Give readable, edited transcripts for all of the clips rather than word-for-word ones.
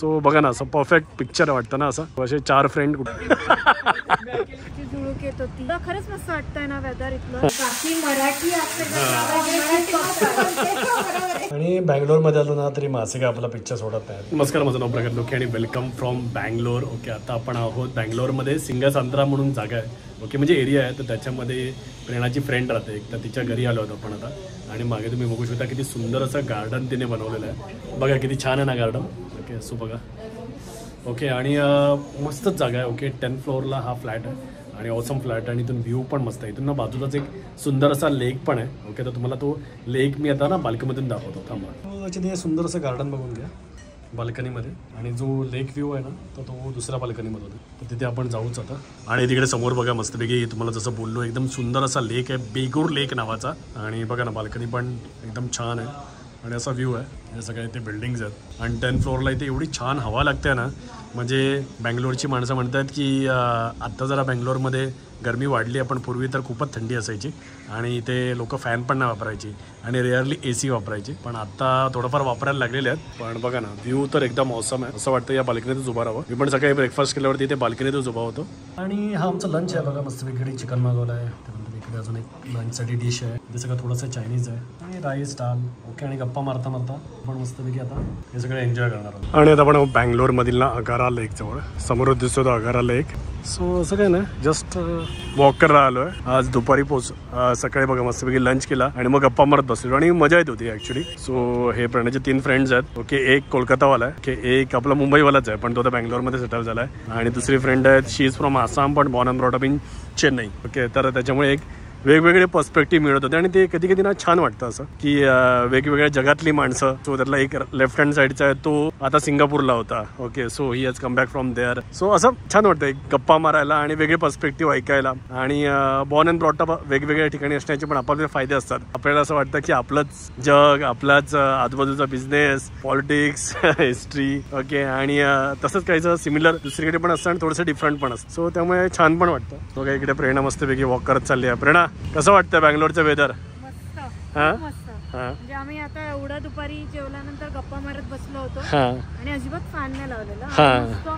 So बघा ना, असं परफेक्ट पिक्चर वाटतं ना, असं असे 4 फ्रेंड झुळूक येत होती. खरंच मस्त वाटतंय ना वेदर इथलं. बाकी मराठी आणि बँगलोरमध्ये आलो ना तरी मासिक आपला पिक्चर सोडत नाही. नमस्कार, माझं नाव प्रगत लोके आणि वेलकम फ्रॉम बँगलोर. ओके, आता आपण आहोत बँगलोरमध्ये सिंगासांद्रा म्हणून जागा आहे. ओके, म्हणजे एरिया आहे. तर त्याच्यामध्ये प्रेरणाची फ्रेंड राहते एक, तर तिच्या घरी आलो होतो आपण आता. आणि मागे तुम्ही बघू शकता किती सुंदर असं गार्डन तिने बनवलेलं आहे. बघा किती छान आहे ना गार्डन. ओके, सो बघा. ओके, आणि मस्तच जागा आहे. ओके, 10th फ्लोअरला हा फ्लॅट आहे आणि ऑसम फ्लॅट आणि इथून व्ह्यू पण मस्त आहे. इथून ना बाजूलाच एक सुंदर असा लेक पण आहे. ओके, तर तुम्हाला तो लेक मी आता ना बाल्कनीमधून दाखवतो. थांबा. त्याच्यात सुंदर असं गार्डन बघून घ्या बाल्कनीमध्ये. आणि जो लेक व्ह्यू आहे ना, तर तो दुसऱ्या बाल्कनीमध्ये होता. तर तिथे आपण जाऊच आता. आणि तिकडे समोर बघा मस्तपैकी तुम्हाला जसं बोललो एकदम सुंदर असा लेक आहे, बेगूर लेक नावाचा. आणि बघा ना, बाल्कनी पण एकदम छान आहे आणि असा व्ह्यू आहे. हे सगळे इथे बिल्डिंग्स आहेत आणि 10th फ्लोअरला इथे एवढी छान हवा लागते ना. म्हणजे बँगलोरची माणसं म्हणतात की आत्ता जरा बँगलोरमध्ये गरमी वाढली आहे, पण पूर्वी तर खूपच थंडी असायची आणि इथे लोक फॅन पण नाही वापरायची आणि रेअरली AC वापरायची. पण आता थोडंफार वापरायला लागलेले आहेत. पण बघा ना, व्ह्यू तर एकदम ऑसम आहे. असं वाटतं या बाल्कनीतच उभा राहावं. मी पण सकाळी ब्रेकफास्ट केल्यावरती इथे बाल्कनीतच उभा होतो. आणि हा आमचा लंच आहे. बघा मस्त इकडे चिकन मागवलं आहे. त्यानंतर इकडे अजून एक लंचसाठी डिश आहे. ते सगळं थोडंसं चायनीज आहे आणि राईस दाल. ओके, आणि गप्पा मारता मारता आपण मस्तपैकी आता हे सगळं एन्जॉय करणार आहोत. आणि आता आपण बँगलोरमधील ना अगारा लेक जवळ समोर दिसतो तो अगारा लेक. सो असं काय ना, जस्ट वॉक करायला आलो आहे. आज दुपारी सकाळी बघा मस्तपैकी लंच केला आणि मग गप्पा मारत बसलो आणि मजा येत होती ॲक्च्युली. सो हे प्रणयचे 3 फ्रेंड्स आहेत. ओके, एक कोलकातावाला आहे. ओके, एक आपला मुंबईवालाच आहे पण तो आता बँगलोरमध्ये सेटल झाला आहे. आणि दुसरी फ्रेंड आहेत, शी इज फ्रॉम आसाम पण born and brought up in Chennai. Okay, तर त्याच्यामुळे एक वेगवेगळे पर्स्पेक्टिव्ह मिळत होते आणि ते कधी कधी ना छान वाटतं असं की वेगवेगळ्या जगातली माणसं. सो त्यातला एक लेफ्ट हँड साईडचा आहे, तो आता सिंगापूरला होता. Okay, so he has come back from there. So असं छान वाटतं एक गप्पा मारायला आणि वेगळे पर्स्पेक्टिव्ह ऐकायला. आणि बॉर्न अँड ब्रॉट अप वेगवेगळ्या ठिकाणी असण्याचे पण आपले फायदे असतात. आपल्याला असं वाटतं की आपलंच जग, आपलाच आजूबाजूचा बिझनेस, पॉलिटिक्स, हिस्ट्री. ओके, आणि तसंच काहीचं सिमिलर दुसरीकडे पण असतं आणि थोडंसं डिफरंट पण असतं. सो त्यामुळे छान पण वाटतं. तो काही इकडे प्रेरणा मस्तपैकी वॉक करत चालली आहे. प्रेरणा, कसं वाटतं बँगलोरचं वेदर? मस्त, मस्त. म्हणजे आम्ही आता एवढा दुपारी जेवल्यानंतर गप्पा मारत बसलो होतो आणि अजिबात फॅन नाही लावलेला.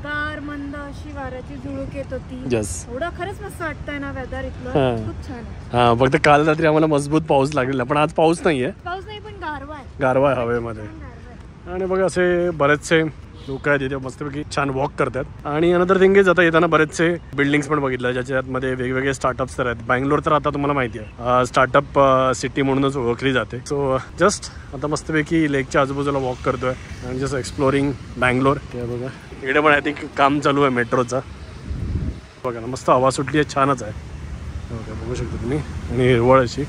गार मंद अशी वाऱ्याची झुळूक येत होती. एवढं खरंच मस्त वाटतंय ना वेदर इथलं. खूप छान आहे. फक्त काल रात्री आम्हाला मजबूत पाऊस लागलेला, पण आज पाऊस नाहीये. पाऊस नाही पण गारवा आहे हवेमध्ये. आणि बघा असे बरेचसे लोक आहेत इथे मस्तपैकी छान वॉक करतात. आणि अनदर थिंग इज, आता येताना बरेचसे बिल्डिंग्स पण बघितल्या ज्याच्यामध्ये वेगवेगळे स्टार्टअप्स तर आहेत. बँगलोर तर आता तुम्हाला माहिती आहे स्टार्टअप सिटी म्हणूनच ओळखली जाते. सो जस्ट आता मस्तपैकी लेकच्या आजूबाजूला वॉक करतोय आणि जस्ट एक्सप्लोरिंग बँगलोर. ते बघा इकडे पण आय थिंक काम चालू आहे मेट्रोचा. बघा ना, मस्त हवा सुटली आहे, छानच आहे. ओके, बघू शकता तुम्ही. आणि हिरवळ अशी.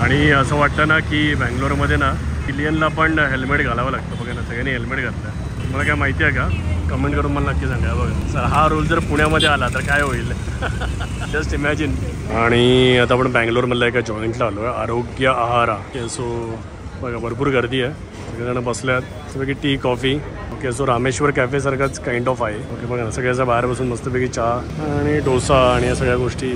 आणि असं वाटतं ना की बँगलोरमध्ये ना पिलियनला पण हेल्मेट घालावं लागतं. बघा ना, सगळ्यांनी हेल्मेट घातलं. मला काय माहिती आहे का? कमेंट करून मला नक्की सांगा. बघा सर, हा रूल जर पुण्यामध्ये आला तर काय होईल? Just imagine. आणि आता आपण बँगलोरमधल्या एका जॉईंटला आलो आहे, आरोग्य आहारा. सो बघा भरपूर गर्दी आहे, सगळेजण बसल्यात, सगळी tea coffee. Okay, so Rameshwar cafe सारखाच काइंड ऑफ आहे. ओके, बघा ना, सगळ्याचा बाहेर बसून मस्तपैकी चहा आणि डोसा आणि या सगळ्या गोष्टी.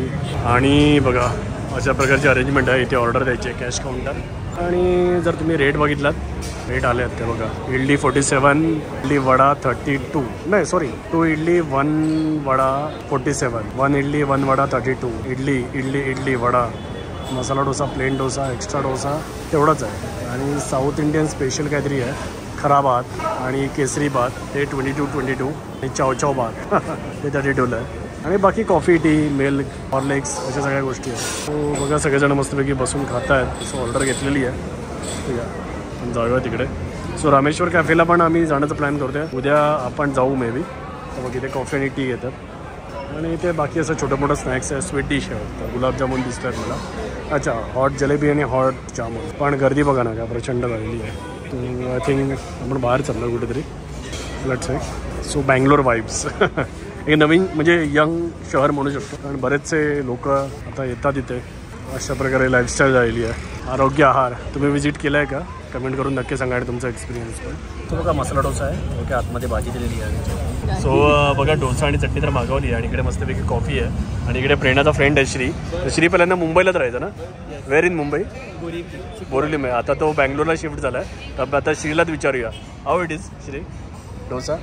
आणि बघा अशा प्रकारची अरेंजमेंट आहे. इथे ऑर्डर द्यायची आहे, कॅश काउंटर. आणि जर तुम्ही रेट बघितलात, रेट आले आहेत ते बघा. इडली 47, इडली वडा 32, नाही sorry 2 idli 1 vada 47, 1 idli 1 vada 32. Idli vada, masala dosa, plain dosa, extra dosa तेवढंच आहे. आणि साऊथ इंडियन स्पेशल काहीतरी आहे, खरा भात आणि केसरी भात, ते 22 आणि चाव भात ते 32ला आहे. आणि बाकी कॉफी, टी, मिल्क, हॉर्लिक्स अशा सगळ्या गोष्टी आहेत. सो बघा सगळेजण मस्तपैकी बसून खात आहेत. सो ऑर्डर घेतलेली आहे. ठीक आहे, जाऊया तिकडे. सो रामेश्वर कॅफेला पण आम्ही जाण्याचा प्लॅन करतोय. उद्या आपण जाऊ मे बी. तर मग इथे कॉफी आणि टी घेतात. आणि इथे बाकी असं छोटं मोठं स्नॅक्स आहे, स्वीट डिश आहे. तर गुलाबजामुन दिसत आहेत मला. अच्छा, हॉट जलेबी आणि हॉट जामून. पण गर्दी बघा ना, का प्रचंड झालेली आहे. आय थिंक आपण बाहेर चाललो कुठेतरी. Let's say. So Bangalore vibes. एक नवीन म्हणजे यंग शहर म्हणू शकतो, कारण बरेचसे लोक आता येतात इथे. अशा प्रकारे लाईफस्टाईल झालेली आहे. आरोग्य आहार तुम्ही विजिट केला आहे का? कमेंट करून नक्की सांगा तुमचा एक्सपिरियन्स पण. तो बघा मसाला डोसा आहे. ओके, आतमध्ये भाजी दिलेली आहे. सो बघा डोसा आणि चटणी तर मागवली आहे. आणि इकडे मस्तपैकी कॉफी आहे. आणि इकडे प्रेरणाचा फ्रेंड आहे श्री. श्री पहिल्यांदा मुंबईलाच राहायचं ना? Where in Mumbai? बोरिवली. आता तो बँगलोरला शिफ्ट झाला आहे. तर आता श्रीलाच विचारूया, how it is Shri? Dosa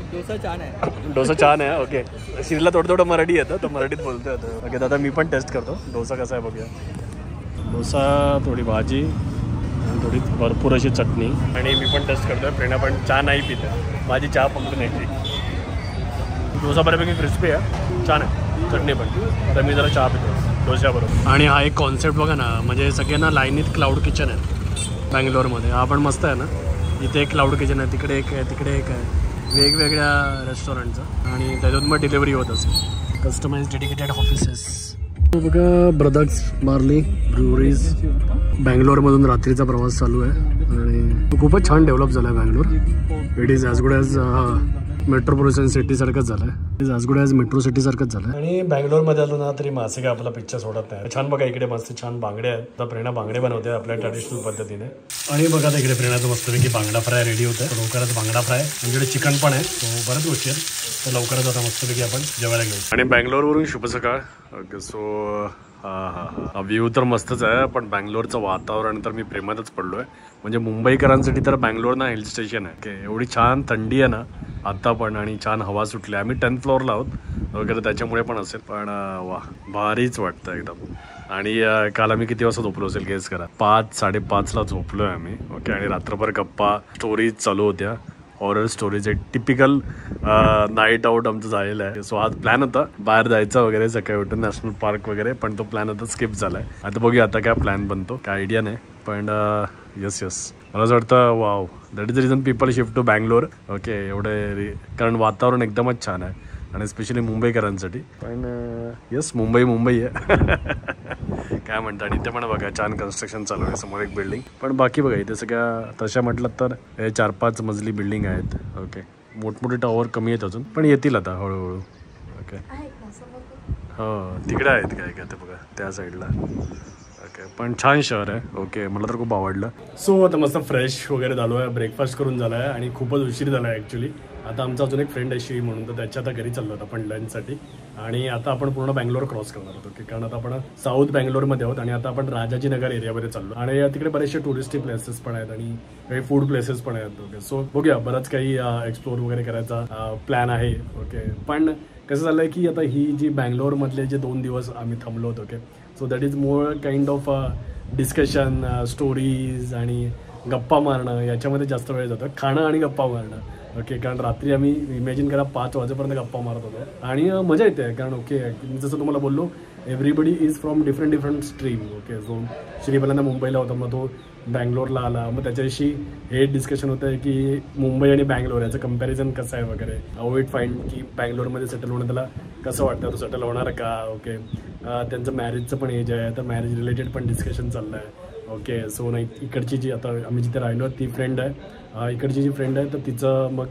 छान आहे. डोसा छान आहे. ओके, श्रीला थोडं मराठी येतं तर मराठीत बोलतोय आता. ओके दादा, मी पण टेस्ट करतो डोसा कसा आहे बघूया. डोसा, थोडी भाजी आणि थोडी भरपूर अशी चटणी. आणि मी पण टेस्ट करतोय. प्रेरणा पण चहा नाही पिते, माझी चहा पंक्ती नाही ती. डोसा बऱ्यापैकी क्रिस्पी आहे, छान आहे. चटणी पण. आता मी जरा चहा पितो डोस्याबरोबर. आणि हा एक कॉन्सेप्ट बघा ना, म्हणजे सगळ्यांना लाईनीत क्लाउड किचन आहे बँगलोरमध्ये. हा पण मस्त आहे ना. इथे एक क्लाउड किचन आहे, तिकडे एक आहे, तिकडे एक आहे, वेगवेगळ्या रेस्टॉरंटचं. आणि त्याच्यातून मग डिलिव्हरी होत असेल. कस्टमाइज डेडिकेटेड ऑफिसेस बघा. Brothers barley breweries. बँगलोरमधून रात्रीचा प्रवास चालू आहे आणि खूपच छान डेव्हलप झाला आहे Bangalore. It is as good as metropolitan city सारखंच झालंय. It is as good as metro city सारखंच झालं. आणि बँगलोरमध्ये आलो ना तरी मासे काय आपला पिक्चर सोडत नाही. छान बघा, इकडे मस्त छान बांगडे आहेत. आता प्रेरणा बांगडे बनवते आपल्या ट्रॅडिशनल पद्धतीने. आणि बघा इकडे प्रेरणाचं मस्तपैकी बांगडा फ्राय रेडी होतं. लवकरच बांगडा फ्राय, आमच्याकडे चिकन पण आहे, तो बरंच गोष्टी आहेत. तर लवकरच आता मस्तपैकी आपण जेवायला घेऊ. आणि बँगलोरवरून शुभ सकाळ. ओके, सो हा व्ह्यू तर मस्तच आहे, पण बँगलोरचं वातावरण तर मी प्रेमातच पडलो आहे. म्हणजे मुंबईकरांसाठी तर बँगलोर ना हिल स्टेशन आहे. ओके, एवढी छान थंडी आहे ना आता पण, आणि छान हवा सुटली. आम्ही 10th फ्लोअरला आहोत वगैरे, त्याच्यामुळे पण असेल. पण वा, भारीच वाटतं एकदम. आणि काल आम्ही किती वाजता झोपलो असेल गेस करा. 5-5:30ला झोपलोय आम्ही. ओके, आणि रात्रभर गप्पा स्टोरीज चालू होत्या, हॉरर स्टोरीज. एक टिपिकल नाईट आउट आमचं झालेलं आहे. सो आज प्लॅन होता बाहेर जायचा वगैरे, सकाळी उठून नॅशनल पार्क वगैरे, पण तो प्लॅन आता स्किप झालाय. आता बघूया आता काय प्लॅन बनतो, काय आयडिया नाही. पण येस मला असं वाटतं wow, that is the reason people shift to Bangalore. Okay, एवढे कारण वातावरण एकदमच छान आहे, आणि स्पेशली मुंबईकरांसाठी. पण येस, मुंबई आहे. काय म्हणतात. आणि इथे पण बघा छान कन्स्ट्रक्शन चालू आहे, समोर एक बिल्डिंग. पण बाकी बघा इथे सगळ्या तशा म्हटलं तर हे 4-5 मजली बिल्डिंग आहेत. ओके, मोठमोठे टॉवर कमी आहेत अजून, पण येतील आता हळूहळू. ओके, हो तिकडे आहेत काय ते बघा त्या साईडला. ओके, पण छान शहर आहे. ओके, मला तर खूप आवडलं. सो आता मस्त फ्रेश वगैरे झालो आहे, ब्रेकफास्ट करून झाला आहे, आणि खूपच उशीर झाला आहे ॲक्च्युली. आता आमचा अजून एक फ्रेंड आहे श्री म्हणून, तर त्याच्या आता घरी चाललो आपण लंचसाठी. आणि आता आपण पूर्ण बँगलोर क्रॉस करणार आहोत. ओके, कारण आता आपण साऊथ बँगलोरमध्ये आहोत, आणि आता आपण राजाजीनगर एरियामध्ये चाललो. आणि तिकडे बरेचसे टुरिस्टिक प्लेसेस पण आहेत, आणि काही फूड प्लेसेस पण आहेत. ओके, सो बघूया, बरंच काही एक्सप्लोर वगैरे करायचा प्लॅन आहे. ओके, पण कसं झालं आहे की आता ही जी बँगलोरमधले जे 2 दिवस आम्ही थांबलो होतो. Okay, so that is more kind of discussion, stories आणि गप्पा मारणं, याच्यामध्ये जास्त वेळ जातो. खाणं आणि गप्पा मारणं. ओके, कारण रात्री आम्ही इमॅजिन करा 5 वाजेपर्यंत गप्पा मारत होतो, आणि मजा येते. कारण ओके, जसं तुम्हाला बोललो, everybody is from different stream. Okay, so Shri पहिल्यांदा मुंबईला होता, मग तो बँगलोरला आला. मग त्याच्याशी हे डिस्कशन होतं आहे की मुंबई आणि बँगलोर याचं कंपॅरिझन कसं आहे वगैरे. हाऊ इट फाईंड की बँगलोरमध्ये सेटल होणं त्याला कसं वाटतं, तो सेटल होणार का. ओके, त्यांचं मॅरेजचं पण एज आहे, तर मॅरेज रिलेटेड पण डिस्कशन चाललं आहे. ओके, सो नाही इकडची जी आता आम्ही जिथे राहिलो ती फ्रेंड आहे, इकडची जी फ्रेंड आहे तर तिचं मग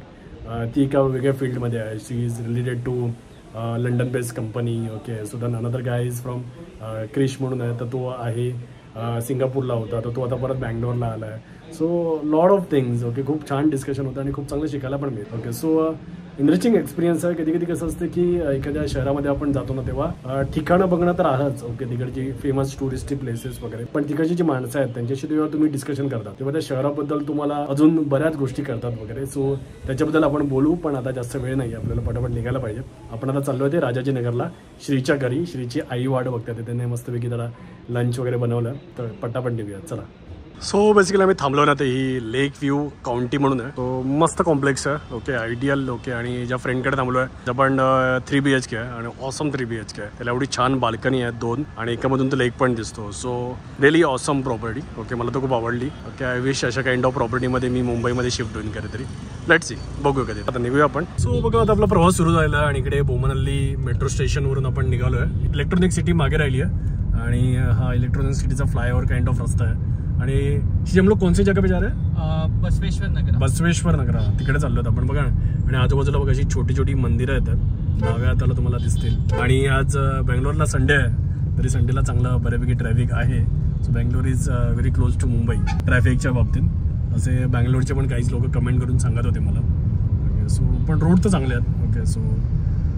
ती एका वेगळ्या फील्डमध्ये आहे. She is related to London based company. Okay, so then another guy is from Krish म्हणून आहे, तर तो आहे सिंगापूरला होता, तर तो आता परत बँगलोरला आला आहे. So lot of things. Okay, खूप छान डिस्कशन होतं, आणि खूप चांगलं शिकायला पण मिळतं. ओके, सो इंटरेस्टिंग एक्सपिरियन्स आहे. कधी कधी कसं असतं की एखाद्या शहरामध्ये आपण जातो ना, तेव्हा ठिकाणं बघणं तर आहेच. ओके, तिकडची फेमस टुरिस्टिक प्लेसेस वगैरे, पण तिकडची जी माणसं आहेत त्यांच्याशी जेव्हा तुम्ही डिस्कशन करता तेव्हा त्या शहराबद्दल तुम्हाला अजून बऱ्याच गोष्टी करतात वगैरे. सो त्याच्याबद्दल आपण बोलू, पण आता जास्त वेळ नाही, आपल्याला पटापट निघायला पाहिजे. आपण आता चाललो आहे राजाजीनगरला श्रीच्या घरी. श्रीची आई वाट बघतात, त्यांनी मस्तपैकी जरा लंच वगैरे बनवलं, तर पटापट निघूया चला. सो बेसिकली आम्ही थांबलो ना, ते ही लेक व्ह्यू काउंटी म्हणून आहे. तो मस्त कॉम्प्लेक्स आहे. Okay, ideal. ओके, आणि ज्या फ्रेंडकडे थांबलो आहे त्या पण 3 BHK आहे, आणि ऑसम 3 BHK आहे. त्याला एवढी छान बाल्कनी आहे 2, आणि एकामधून तो लेक पण दिसतो. So really awesome property. Okay, मला तो खूप आवडली. ओके, आय विश अशा काइंड ऑफ प्रॉपर्टीमध्ये मी मुंबईमध्ये शिफ्ट होईन कधीतरी. लेट्स सी, बघू कधी. आता निघूया आपण. सो बघा, आता आपला प्रवास सुरू झाला आहे, आणि इकडे बोमनहल्ली मेट्रो स्टेशनवरून आपण निघालो आहे. इलेक्ट्रॉनिक सिटी मागे राहिली आहे, आणि हा इलेक्ट्रॉनिक सिटीचा फ्लायओव्हर काइंड ऑफ रस्ता आहे. आणि हम लोग कौन सी जगह पे जा रहे हैं? बसवेश्वर नगर तिकडे चाललो आहेत आपण. बघा, आणि आजूबाजूला बघा अशी छोटी छोटी मंदिरं येतात, डाव्या हाताला तुम्हाला दिसतील. आणि आज बँगलोरला संडे आहे, तरी संडेला चांगलं बऱ्यापैकी ट्रॅफिक आहे. So Bangalore is very close to Mumbai ट्रॅफिकच्या बाबतीत, असे बँगलोरचे पण काहीच लोक कमेंट करून सांगत होते मला. ओके, सो पण रोड तर चांगले आहेत. ओके, सो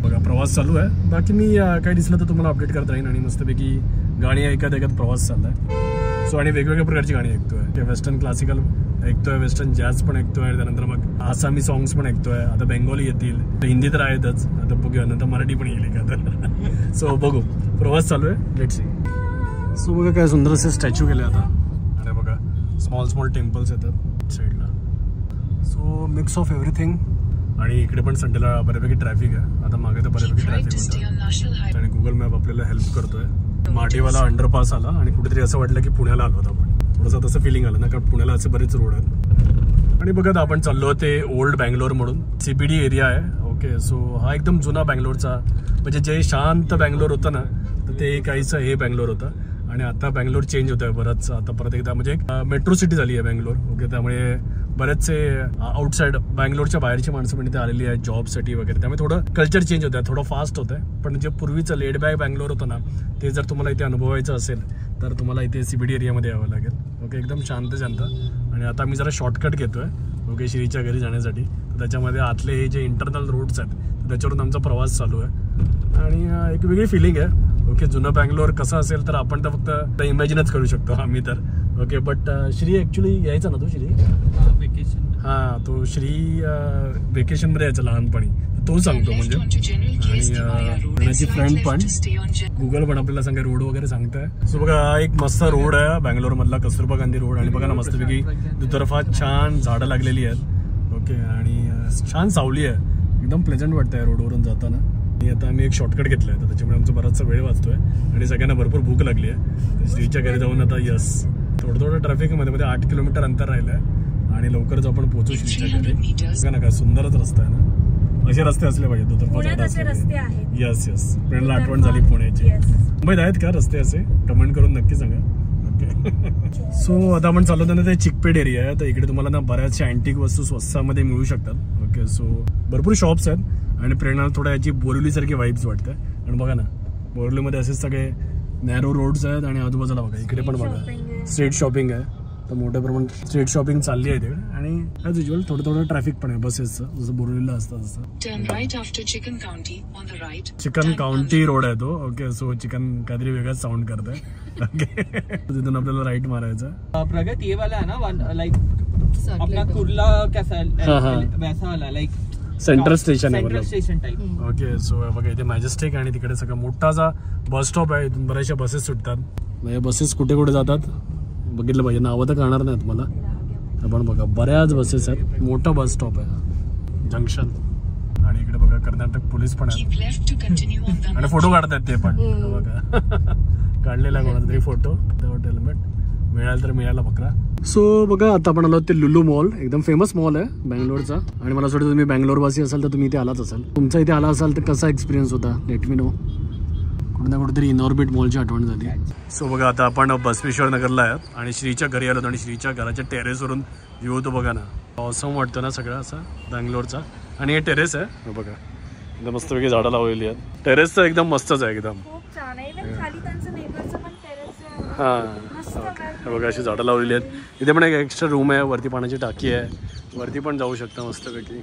बघा प्रवास चालू आहे. बाकी मी काही दिसलं तर तुम्हाला अपडेट करता येईल. आणि मस्तपैकी गाणी ऐकत प्रवास चालला आहे. सो आणि वेगवेगळ्या प्रकारची गाणी ऐकतोय. वेस्टर्न क्लासिकल ऐकतोय, वेस्टर्न जॅझ पण ऐकतोय, त्यानंतर मग आसामी सॉंग्स पण ऐकतोय. आता बेंगोली येतील, हिंदी तर आहेतच, आता बघूया नंतर मराठी पण येईल का तर. सो बघू, प्रवास चालू आहे, लेट्स सी. सो बघा काय सुंदर असे स्टॅच्यू केले आता, आणि बघा स्मॉल टेम्पल्स येतात साईडला. So mix of everything. आणि इकडे पण संडेला बऱ्यापैकी ट्रॅफिक आहे. आता मागे तर बऱ्यापैकी ट्रॅफिक होतं आणि गुगल मॅप आपल्याला हेल्प करतोय. माटीवाला अंडरपास आला आणि कुठेतरी असं वाटलं की पुण्याला आलो होतो आपण, थोडंसं तसं फिलिंग आलं ना, कारण पुण्याला असे बरेच रोड आहेत. आणि बघा आपण चाललो ते ओल्ड बँगलोर म्हणून CBD एरिया आहे. ओके, सो हा एकदम जुना बँगलोरचा, म्हणजे जे शांत बँगलोर होतं ना, तर ते काहीचं हे बँगलोर होतं. आणि आता बँगलोर चेंज होत आहे बरंच, आता परत एकदा म्हणजे मेट्रो सिटी झाली आहे बँगलोर. ओके, त्यामुळे बरेचसे आउटसाईड बँगलोरच्या बाहेरची माणसं पण इथे आलेली आहेत जॉबसाठी वगैरे, त्यामुळे थोडं कल्चर चेंज होतं आहे, थोडं फास्ट होतं आहे. पण जे पूर्वीचं लेड बॅक बँगलोर होतं ना, ते जर तुम्हाला इथे अनुभवायचं असेल तर तुम्हाला इथे CBD एरियामध्ये यावं लागेल. ओके, एकदम शांत. आणि आता मी जरा शॉर्टकट घेतोय ओके श्रीच्या घरी जाण्यासाठी. तर त्याच्यामध्ये आतले हे जे इंटरनल रोड्स आहेत त्याच्यावरून आमचा प्रवास चालू आहे आणि एक वेगळी फिलिंग आहे. ओके, जुनं बँगलोर कसं असेल तर आपण तर फक्त इमॅजिनच करू शकतो आम्ही तर. ओके, बट श्री ॲक्च्युली यायचा ना तो श्री वेकेशन, हां तो श्री वेकेशनमध्ये यायचा लहानपणी, तो सांगतो म्हणजे. आणि माझी फ्रेंड पण गुगल पण आपल्याला सांगा रोड वगैरे सांगताय. सो बघा हा एक मस्त रोड आहे बँगलोरमधला, कस्तुरबा गांधी रोड. आणि बघा ना मस्तपैकी दुतर्फा छान झाडं लागलेली आहेत. ओके, आणि छान सावली आहे, एकदम प्लेझंट वाटतंय रोडवरून जाताना. आणि आता आम्ही एक शॉर्टकट घेतला आहे तर त्याच्यामुळे आमचा बराचसा वेळ वाचतोय आणि सगळ्यांना भरपूर भूक लागली आहे. श्रीच्या घरी जाऊन आता यस थोडं ट्रॅफिकमध्ये 8 किलोमीटर अंतर राहिलं आहे आणि लवकरच आपण पोहोचू श्रीच्या घरी. बघा ना काय सुंदरच रस्ता आहे ना, असे रस्ते असले पाहिजे दुतर्फा. यस यस, फ्रेंडला आठवण झाली पुण्याची. मुंबईत आहेत का रस्ते असे? कमेंट करून नक्की सांगा. ओके, सो आता आपण चालवतो ना ते चिकपेट एरिया आहे. तर इकडे तुम्हाला ना बऱ्याचशा अँटिक वस्तू स्वस्तामध्ये मिळू शकतात. ओके, सो भरपूर शॉप्स आहेत आणि प्रेरणाला थोड्या याची बोरिवलीसारखी वाईब्स वाटते. आणि बघा ना बोरिवलीमध्ये असेच सगळे नॅरो रोड्स आहेत आणि आजूबाजूला बघा इकडे पण बघा स्ट्रीट शॉपिंग आहे. तर मोठ्या प्रमाणात स्ट्रीट शॉपिंग चालली आहे तिकडे आणि ॲज युजल थोडं ट्रॅफिक पण आहे बसेसचं, जसं बोरिवलीला असतं तसं. चिकन काउंटी रोड आहे तो. ओके, सो चिकन काहीतरी वेगळाच साऊंड करत आहे. ओके, तिथून आपल्याला राईट मारायचं. प्रगत ये वाला है ना, लाइक अपना कुर्ला कैसा वैसा वाला, लाइक सेंट्रल स्टेशन आहे. Central station type. Okay, so बघा इथे मॅजेस्टिक आणि तिकडे सगळं मोठासा बस स्टॉप आहे. इथून बऱ्याचशा बसेस सुटतात. म्हणजे बसेस कुठे कुठे जातात बघितलं पाहिजे, नावं तर कळणार नाहीत मला. आपण बघा बऱ्याच बसेस आहेत, मोठा बस स्टॉप आहे जंक्शन. आणि इकडे बघा कर्नाटक पोलीस पण आहेत आणि फोटो काढतात ते पण बघा. काढलेला कोणाचा तरी फोटो, हेल्मेट मिळालं तर मिळाला बकरा. सो बघा आता आपण आलो ते लुलू मॉल, एकदम फेमस मॉल आहे बँगलोरचा. आणि मला वाटतं तुम्ही बँगलोरवासी असाल तर तुम्ही इथे आलाच असाल. तुमचा इथे आला असाल तर कसा एक्सपिरियन्स होता लेट मी नो. कुठे ना कुठेतरी इनऑर्बिट मॉलची आठवण झाली. सो बघा आता आपण बसवेश्वर नगरला आहोत आणि श्रीच्या घरी आलो आणि श्रीच्या घराच्या टेरेसवरून व्ह्यू होतो बघा ना, ऑसम वाटतं ना सगळं असं बँगलोरचा. आणि हे टेरेस आहे बघा, एकदम मस्तपैकी झाडं लावलेली आहेत. टेरेस तर एकदम मस्तच आहे एकदम. हां बघा अशी झाडं लावलेली आहेत. इथे पण एक एक्स्ट्रा रूम आहे, वरती पाण्याची टाकी आहे, वरती पण जाऊ शकता मस्तपैकी.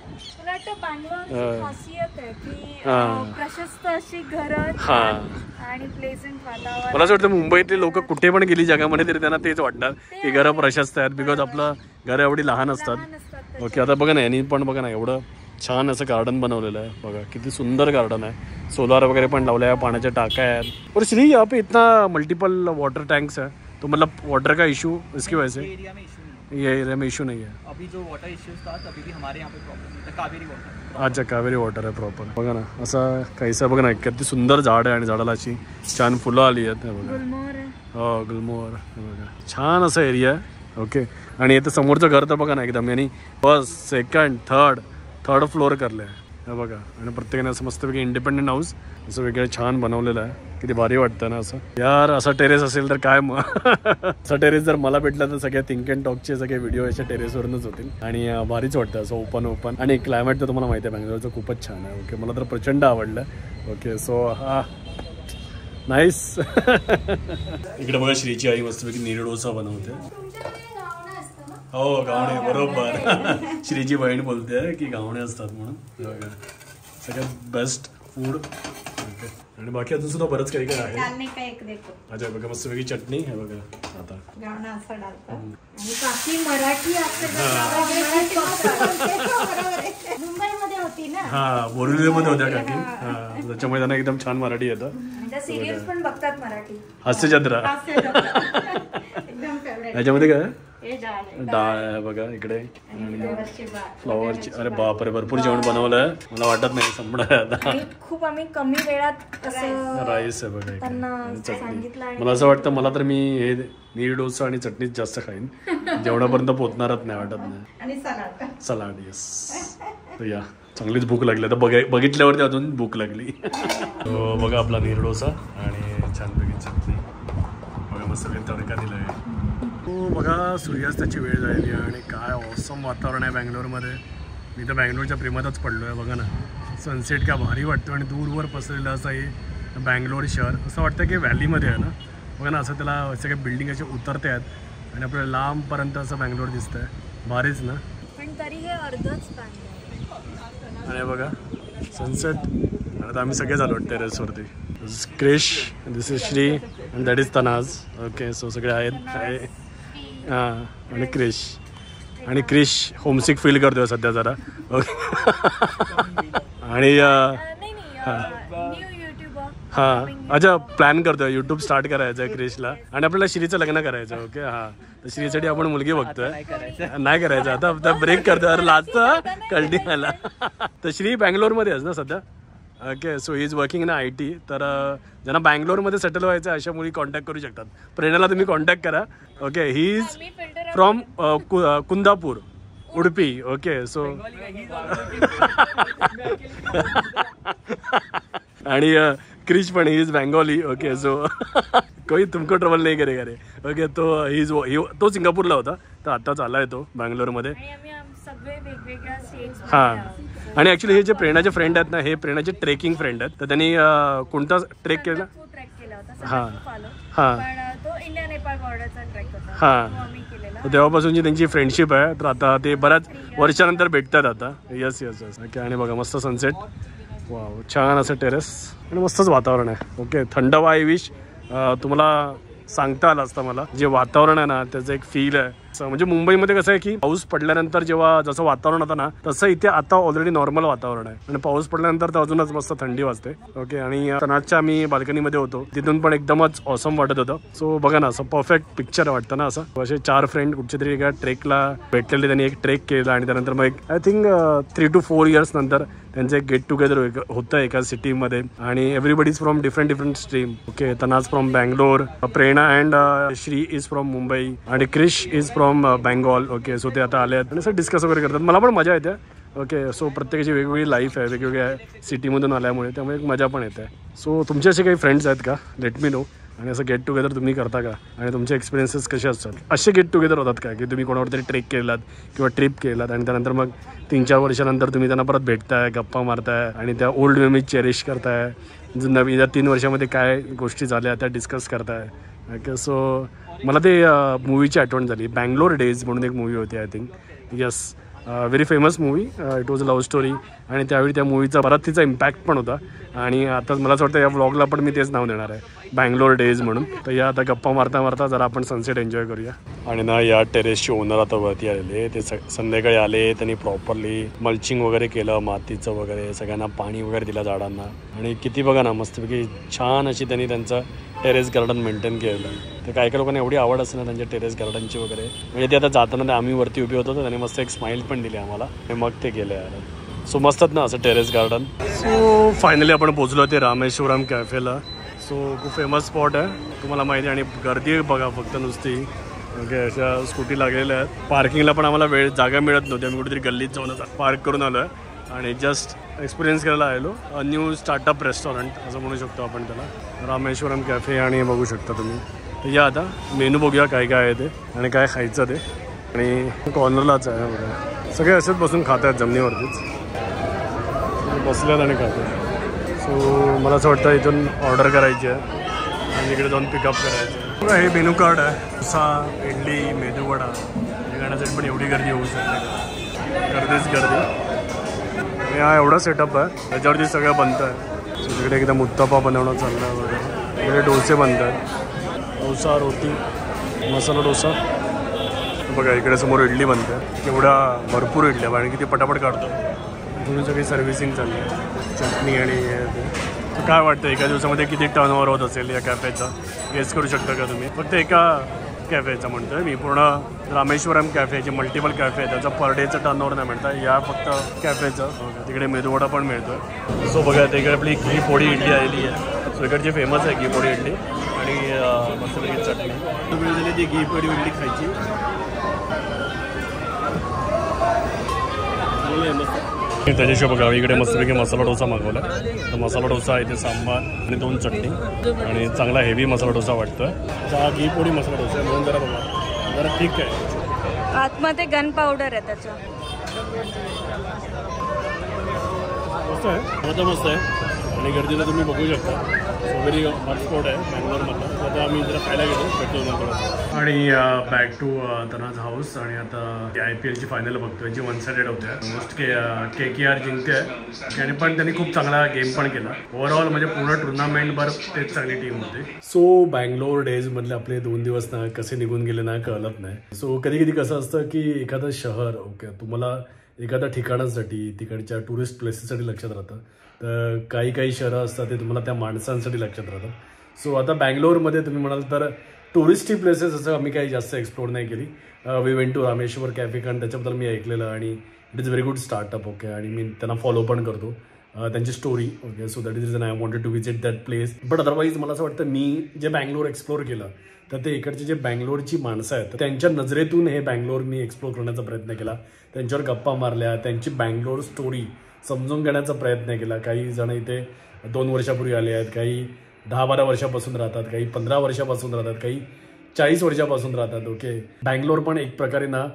मला असं वाटतं मुंबईतले लोक कुठे पण गेली जगामध्ये तरी त्यांना तेच वाटणार की घरं प्रशस्त आहेत, बिकॉज आपलं घरं एवढी लहान असतात. ओके, आता बघा ना यांनी पण बघा ना एवढं छान असं गार्डन बनवलेलं आहे बघा, किती सुंदर गार्डन आहे. सोलार वगैरे पण लावले आहे, पाण्याच्या टाक्या आहेत. और श्री यहाँ पे इतना मल्टीपल वाटर टैंक्स है, तो मतलब वाटर का इशू इसकी वजह से ये एरिया में इशू नहीं है. अभी जो वाटर इश्यूज था तभी भी हमारे यहाँ पे प्रॉब्लम है, कावेरी वाटर. अच्छा, कावेरी वाटर आहे प्रॉपर. बघा ना असं काहीसं बघा ना, किती सुंदर झाड आहे आणि झाडाला अशी छान फुलं आली आहेत बघा. हो गुलमोहर बघा, छान असा एरिया आहे. ओके, आणि इथं समोरचं घर तर बघा ना एकदम यांनी फर्स्ट सेकंड थर्ड फ्लोर करलं आहे हे बघा. आणि प्रत्येकाने असं मस्तपैकी इंडिपेंडंट हाऊस असं वेगळं छान बनवलेलं आहे. किती भारी वाटतं ना असं यार. असा टेरेस असेल तर काय मग. असा टेरेस जर मला भेटला तर सगळ्या थिंक अँड टॉकचे सगळे व्हिडिओ याच्या टेरेसवरूनच होतील. आणि भारीच वाटतं असं ओपन. आणि क्लायमेट तर तुम्हाला माहिती आहे बँगलोरचं खूपच छान आहे. ओके, मला तर प्रचंड आवडलं. ओके, सो हा नाईस. इकडे बघा श्रीची आई मस्तपैकी नीर डोसा बनवते. हो गावणे, बरोबर. श्रीची बहीण बोलते की गावणे असतात म्हणून. सगळ्यात बेस्ट फूड ओके. आणि बाकी अजून सुद्धा बरंच काही काय आहे. डालने का एक देखो. अच्छा बघा मस्त वेगळी चटणी आहे बघा आता. गावना असं डालतात आणि काकी मराठी मुंबईमध्ये होती ना. हा बोरिवलीमध्ये होत्या काकी. हा त्याच्यामुळे त्यांना एकदम छान मराठी येतं. त्या सिरियल्स पण बघतात मराठी. हास्यजत्रा. एकदम फेवरेट. याच्यामध्ये काय हे डाळ डाळ आहे बघा इकडे. फ्लॉवरची बाळ. फ्लॉवरची. अरे बापरे भरपूर जेवण बनवलंय. मला वाटत नाही संपणार आहे आता. आणि खूप आम्ही कमी वेळात असं राईस आहे बघा त्यांना इकडे. चटणी. सांगितलं आणि मला असं वाटतं मला तर मी हे नीर डोसा आणि चटणीच जास्त खाईन. जेवणापर्यंत पोचणारच नाही वाटत नाही. आणि सलाड. Salad yes. तर या चांगलीच भूक लागली आता बघितल्यावरती अजून भूक लागली. तो बघा आपला नीर डोसा आणि छानपैकी चटणी बघा मस्त तडका दिला आहे. हो बघा सूर्यास्ताची वेळ झालेली आहे आणि काय ऑसम वातावरण आहे बँगलोरमध्ये. मी तर बँगलोरच्या प्रेमातच पडलो आहे. बघा ना सनसेट काय भारी वाटतो आणि दूरवर पसरलेलं असं हे बँगलोर शहर. असं वाटतं की व्हॅलीमध्ये आहे ना. बघा ना असं त्याला असं काही बिल्डिंग असे उतरते आहेत आणि आपल्याला लांबपर्यंत असं बँगलोर दिसतं आहे. भारीच ना. पण तरी हे अर्धच बँगलोर. आणि बघा सनसेट. आणि आता आम्ही सगळे झालो टेरेसवरती. Krish this is Shri and that is Tanaz. Okay so सगळे आहेत. हां आणि क्रिश होमसिक फील करतोय सध्या जरा. ओके. आणि हां अच्छा प्लॅन करतोय यूट्यूब स्टार्ट करायचं आहे क्रिशला आणि आपल्याला श्रीचं लग्न करायचं. ओके हां तर श्रीसाठी आपण मुलगी बघतोय. नाही करायचं आता ब्रेक करतोय. अरे लास्ट कल्टी आला. तर श्री बँगलोरमध्ये आहेस ना सध्या. Okay so he is working in IT. तर ज्यांना बँगलोरमध्ये सेटल व्हायचं अशा मुली कॉन्टॅक्ट करू शकतात. प्रेरणाला तुम्ही कॉन्टॅक्ट करा. Okay he is from Kundapur Udupi. Okay so आणि क्रिश पण ही इज बँगॉली. ओके सो कोई तुमको ट्रबल नाही करेगा रे. ओके तो सिंगापूरला होता तर आत्ताच आला आहे तो बँगलोरमध्ये. हां आणि ॲक्च्युली हे जे प्रेरणाचे फ्रेंड आहेत ना हे प्रेरणाचे ट्रेकिंग फ्रेंड आहेत. तर त्यांनी कोणता ट्रेक केला. हां हां हां तर तेव्हापासूनची त्यांची फ्रेंडशिप आहे. तर आता ते बऱ्याच वर्षानंतर भेटतात आता. Yes yes yes. ओके आणि बघा मस्त सनसेट. वाव छान असं टेरेस आणि मस्तच वातावरण आहे. ओके थंडवा. आय विश तुम्हाला सांगता आलं असतं मला. जे वातावरण आहे ना त्याचं एक फील आहे. म्हणजे मुंबईमध्ये कसं आहे की पाऊस पडल्यानंतर जेव्हा जसं वातावरण होतं ना तसं इथे आता ऑलरेडी नॉर्मल वातावरण आहे आणि पाऊस पडल्यानंतर तर अजूनच मस्त थंडी वाजते. ओके आणि तनाजच्या आम्ही बाल्कनीमध्ये होतो तिथून पण एकदमच ऑसम वाटत होतं. सो बघा ना असं परफेक्ट पिक्चर वाटतं ना. असं असे 4 फ्रेंड कुठच्या तरी एका ट्रेकला भेटलेले. त्यांनी एक ट्रेक केला आणि त्यानंतर मग आय थिंक 3 to 4 years नंतर त्यांचं एक गेट टुगेदर होतं एका सिटीमध्ये आणि everybody is from different stream. Okay Tanaz from Bangalore, Prerna and Shri is from Mumbai आणि Krish is from Bengal. Okay so ते आता आले आहेत आणि सर डिस्कस वगैरे करतात. मला पण मजा येते. ओके सो प्रत्येकाची वेगवेगळी लाईफ आहे वेगवेगळ्या सिटीमधून आल्यामुळे त्यामुळे एक मजा पण येते. सो तुमचे असे काही फ्रेंड्स आहेत का लेट मी नो. आणि असं गेट टुगेदर तुम्ही करता का आणि तुमचे एक्सपिरियन्सेस कसे असतात. असे गेट टुगेदर होतात का की तुम्ही कोणावर तरी ट्रेक केलात किंवा ट्रिप केलात आणि त्यानंतर मग 3-4 वर्षानंतर तुम्ही त्यांना परत भेटताय गप्पा मारताय आणि त्या ओल्ड मेमरीज चेरिश करताय. नवीन 3 वर्षामध्ये काय गोष्टी झाल्या त्या डिस्कस करताय. ओके सो मला ते मूवीची आठवण झाली. बँगलोर डेज म्हणून एक मूवी होती I think. Yes very famous movie. It was a love story आणि त्यावेळी त्या मूवीचा बराच तिचा इम्पॅक्ट पण होता. आणि आता मला असं वाटतं या व्लॉगला पण मी तेच नाव देणार आहे बँगलोर डेज म्हणून. तर या आता गप्पा मारता मारता जरा आपण सनसेट एन्जॉय करूया. आणि ना या टेरेसचे ओनर आता वरती आलेले. ते संध्याकाळी आले. त्यांनी प्रॉपरली मल्चिंग वगैरे केलं मातीचं वगैरे. सगळ्यांना पाणी वगैरे दिलं झाडांना. आणि किती बघा ना मस्तपैकी छान अशी त्यांनी त्यांचं टेरेस गार्डन मेंटेन केलं. तर काही काही लोकांना एवढी आवड असते ना त्यांच्या टेरेस गार्डनची वगैरे. म्हणजे ते आता जाताना आम्ही वरती उभे होतो तर त्यांनी मस्त एक स्माईल पण दिली आम्हाला. मग ते गेले यार. सो मस्तच ना असं टेरेस गार्डन. सो फायनली आपण पोचलो ते रामेश्वरम कॅफेला. सो खूप फेमस स्पॉट आहे तुम्हाला माहिती आहे. आणि गर्दी बघा फक्त नुसती. ओके अशा स्कूटी लागलेल्या आहेत. पार्किंगला पण आम्हाला जागा मिळत नव्हती. आम्ही कुठेतरी गल्लीत जाऊन पार्क करून आलो आहे आणि जस्ट एक्सपिरियन्स करायला आलो. न्यू स्टार्टअप रेस्टॉरंट असं म्हणू शकतो आपण त्याला. रामेश्वरम कॅफे आणि बघू शकता तुम्ही. तर या आता मेनू बघूया काय काय आहे ते आणि काय खायचं ते. आणि कॉर्नरलाच आहे बघा. सगळे असेच बसून खात आहेत जमिनीवरतीच बसल्यात आणि खात आहेत. सो मला असं वाटतं इथून ऑर्डर करायची आहे आणि इकडे जाऊन पिकअप करायचं आहे. बघा हे मेनू कार्ड आहे. डोसा, इडली, मेदूवडा हे खाण्यासाठी पण एवढी गर्दी होऊ शकते. गर्दीच गर्दी. आणि हा एवढा सेटअप आहे त्याच्यावरती सगळं बनतं आहे. तिकडे एकदम उत्तप्पा बनवणं चाललं आहे वगैरे. इकडे डोसे बनतात, डोसा रोटी मसाला डोसा. बघा इकडे समोर इडली बनते, एवढा भरपूर इडल्या कारण की ती पटापट काढतो. थोडी सगळी सर्व्हिसिंग चालली आहे, चटणी आणि तर काय वाटतं एका दिवसामध्ये किती टर्नओव्हर होत असेल या कॅफेचा, गेस करू शकता का तुम्ही? फक्त एका कॅफेचा म्हणतोय मी, पूर्ण रामेश्वरम कॅफे जे मल्टिपल कॅफे आहे त्याचा पर डेचं टर्नओव्हर नाही म्हणता, या फक्त कॅफेचं. तिकडे मेदूवडा पण मिळतोय. सो बघा तिकडे आपली घी पोळी इडली आलेली आहे. सो इकडची फेमस आहे घी पोळी इडली आणि मस्तपैकी चटणी. वेळ झाली ती घी पोळी इडली खायची. त्याच्याशिवाय बघा इकडे मस्तपैकी मसाला डोसा मागवला. तर मसाला डोसा इथे सांबार आणि 2 चटणी आणि चांगला हेवी मसाला डोसा वाटतोय. हा घी पोळी मसाला डोसा आहे म्हणून जरा बघा जरा ठीक आहे. आतमध्ये गन पावडर आहे त्याचं. मस्त आहे, आता मस्त आहे आणि गर्दीला तुम्ही बघू शकता. सो व्हेरी हॉट स्पॉट आहे बँगलोरमधला. आता आम्ही जरा खायला गेलो भेटतो नंतर. आणि बॅक टू तनाज हाऊस. आणि आता IPL ची फायनल बघतोय जी 1 साइडेड होते. मोस्ट KKR जिंकते आणि पण त्यांनी खूप चांगला गेम पण केला. ओव्हरऑल म्हणजे पूर्ण टुर्नामेंटभर तेच चांगली टीम होती. सो बँगलोर डेज मधले आपले 2 दिवस ना कसे निघून गेले ना कळत नाही. सो कधी कधी कसं असतं की एखादं शहर ओके तुम्हाला एखाद्या ठिकाणासाठी तिकडच्या टुरिस्ट प्लेसेससाठी लक्षात राहतं. तर काही शहरं असतात ते तुम्हाला त्या माणसांसाठी लक्षात राहतात. सो आता बँगलोरमध्ये तुम्ही म्हणाल तर टुरिस्टी प्लेसेस असं आम्ही काही जास्त एक्सप्लोर नाही केली. We went to Rameshwar cafe कारण त्याच्याबद्दल मी ऐकलेलं आणि it is very good startup okay. आणि मी त्यांना फॉलो पण करतो त्यांची story okay. So that is reason I wanted to visit that place. But otherwise मला असं वाटतं मी जे बँगलोर एक्सप्लोर केलं तर ते इकडचे जे बँगलोरची माणसं आहेत त्यांच्या नजरेतून हे बँगलोर मी एक्सप्लोर करण्याचा प्रयत्न केला. त्यांच्यावर गप्पा मारल्या, त्यांची बँगलोर स्टोरी समजून घेण्याचा प्रयत्न केला. काही जण इथे 2 वर्षापूर्वी आले आहेत, काही 10-12 वर्षापासून राहतात, काही 15 वर्षापासून राहतात, काही 40 वर्षापासून राहतात ओके. बँगलोर पण एक प्रकारे ना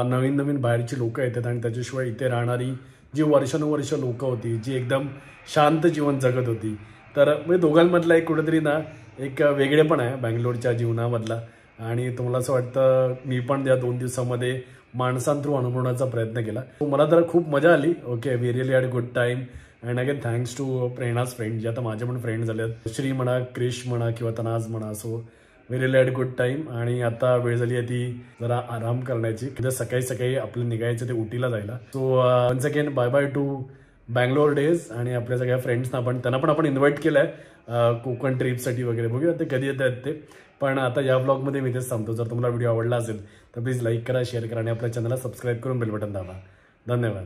नवीन बाहेरची लोकं येतात आणि त्याच्याशिवाय इथे राहणारी जी वर्षानुवर्ष लोकं होती जी एकदम शांत जीवन जगत होती. तर म्हणजे दोघांमधला एक कुठेतरी ना एक वेगळेपण आहे बँगलोरच्या जीवनामधला. आणि तुम्हाला असं वाटतं मी पण या 2 दिवसामध्ये माणसांथ्रू अनुभवण्याचा प्रयत्न केला. मला तर खूप मजा आली okay. We really had good time. And again thanks to Prerna's friend जे आता माझे पण फ्रेंड झाले आहेत. श्री म्हणा, क्रिश म्हणा किंवा तनाज म्हणा. So we really had good time. आणि आता वेळ झाली आहे ती जरा आराम करण्याची. म्हणजे सकाळी आपलं निघायचं ते उटीला जायला. So once again bye bye to Bangalore days. आणि आपल्या सगळ्या फ्रेंड्सना पण त्यांना पण आपण इन्व्हाइट केलं आहे कोकण ट्रिपसाठी वगैरे. बघूया ते कधी येत आहेत ते. पण आता या ब्लॉगमध्ये मी तेच सांगतो, जर तुम्हाला व्हिडिओ आवडला असेल तर प्लीज लाईक करा, शेअर करा आणि आपल्या चॅनलला सबस्क्राईब करून बेल बटन दाबा. धन्यवाद.